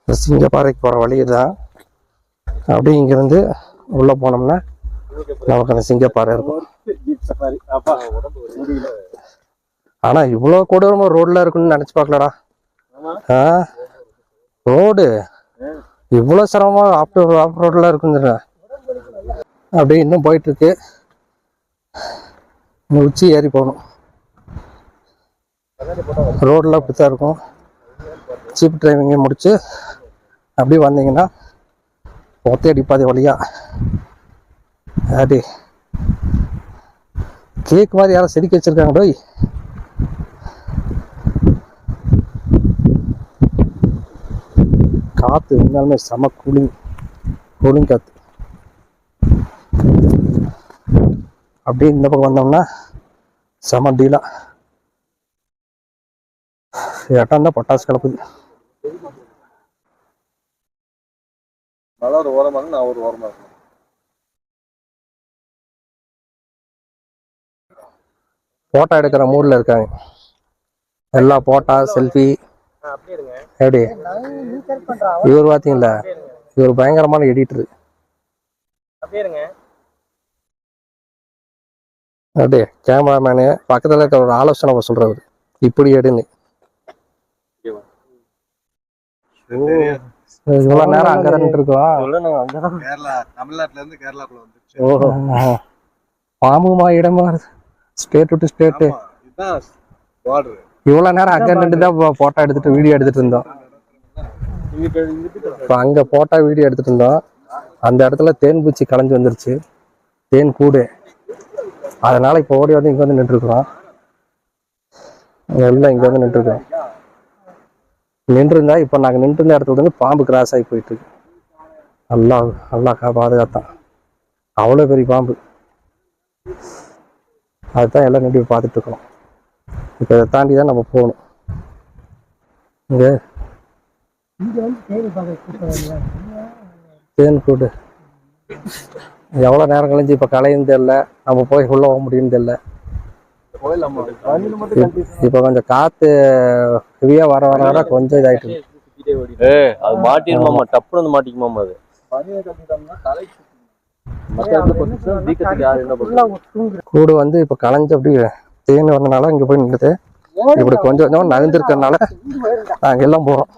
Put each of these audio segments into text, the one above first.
சிங்கப்பாறைக்கு போகிற வழி தான். அப்படியே இங்கேருந்து உள்ளே போனோம்னா நமக்கு அந்த சிங்கப்பாறை இருக்கும். ஆனால் இவ்வளோ கொடூரமாக ரோடில் இருக்குன்னு நினச்சி பார்க்கலடா. ரோடு இவ்வளோ சிரமமாக ஆஃப் ரோடில் இருக்குன்னு. அப்படியே இன்னும் போயிட்டுருக்கு. இன்னும் உச்சி ஏறி போகணும். ரோடெலாம் இப்படி தான் இருக்கும். ஜீப் டிரைவிங்கை முடிச்சு அப்படி வந்தீங்கன்னா ஒத்தையடி பாதை வழியா அப்படி கேக் மாதிரி யாரும் செதுக்கி வச்சிருக்காங்க. டோய் காற்று இருந்தாலுமே செம கூலிங் காற்று. அப்படியே இந்த பக்கம் வந்தோம்னா செம டீலா ஏட்டம் தான் பட்டாசு கிளப்புது. போட்டோ எடுக்கிற மூட்ல இருக்காங்க எல்லா. போட்டா செல்ஃபி எப்படி இவர் பாத்தீங்களா? இவர் பயங்கரமான எடிட்டரு. அப்படியே கேமராமேனு பக்கத்துல இருக்க ஒரு ஆலோசனை சொல்றவர் இப்படி எடுன்னு. இவ்வளவு நேரம் அங்கதான் இருக்கோம். பாம்புமா இடமா ஸ்டேட் டு ஸ்டேட். இவ்வளவு நேரம் அங்க நின்றுதான் போட்டோ எடுத்துட்டு வீடியோ எடுத்துட்டு இருந்தோம். இப்ப அங்க போட்டோ வீடியோ எடுத்துட்டு இருந்தோம். அந்த இடத்துல தேன் பூச்சி கலைஞ்சு வந்துருச்சு, தேன் கூடு. அதனால இப்ப ஓடி வந்து இங்க வந்து நின்று இருக்கிறோம். எல்லாம் இங்க வந்து நின்று இருக்கோம். நின்று இருந்தா இப்ப நாங்க நின்று இருந்த இடத்துல இருந்து பாம்பு கிராஸ் ஆகி போயிட்டு இருக்கு. நல்லா பாதுகாத்தான். அவ்வளவு பெரிய பாம்பு. அதுதான் எல்லாம் நின்று பார்த்துட்டு இருக்கோம். இப்ப இதை தாண்டி தான் நம்ம போகணும். இங்க தேன் கூடு எவ்வளவு நேரம் கழிஞ்சு இப்ப கலையும் தெரியல. நம்ம போய் உள்ள போக முடியும்னு தெரியல. இப்ப கொஞ்சம் காத்து ஹெவியா வர கொஞ்சம் இதாயிட்டு. அது மாட்டிடுமாமா, டப்புனு வந்து மாட்டிக்குமாமா. அது கூடு வந்து இப்ப கலைஞ்சு அப்படி தேன் வந்தனால இங்க போய் நின்றுது. இப்படி கொஞ்சம் கொஞ்சம் நகர்ந்துருக்கறனால நாங்க எல்லாம் போறோம்.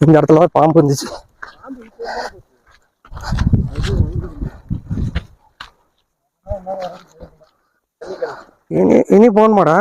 இந்த இடத்துல பாம்பு இருந்துச்சு. இனி போகணுமாடா?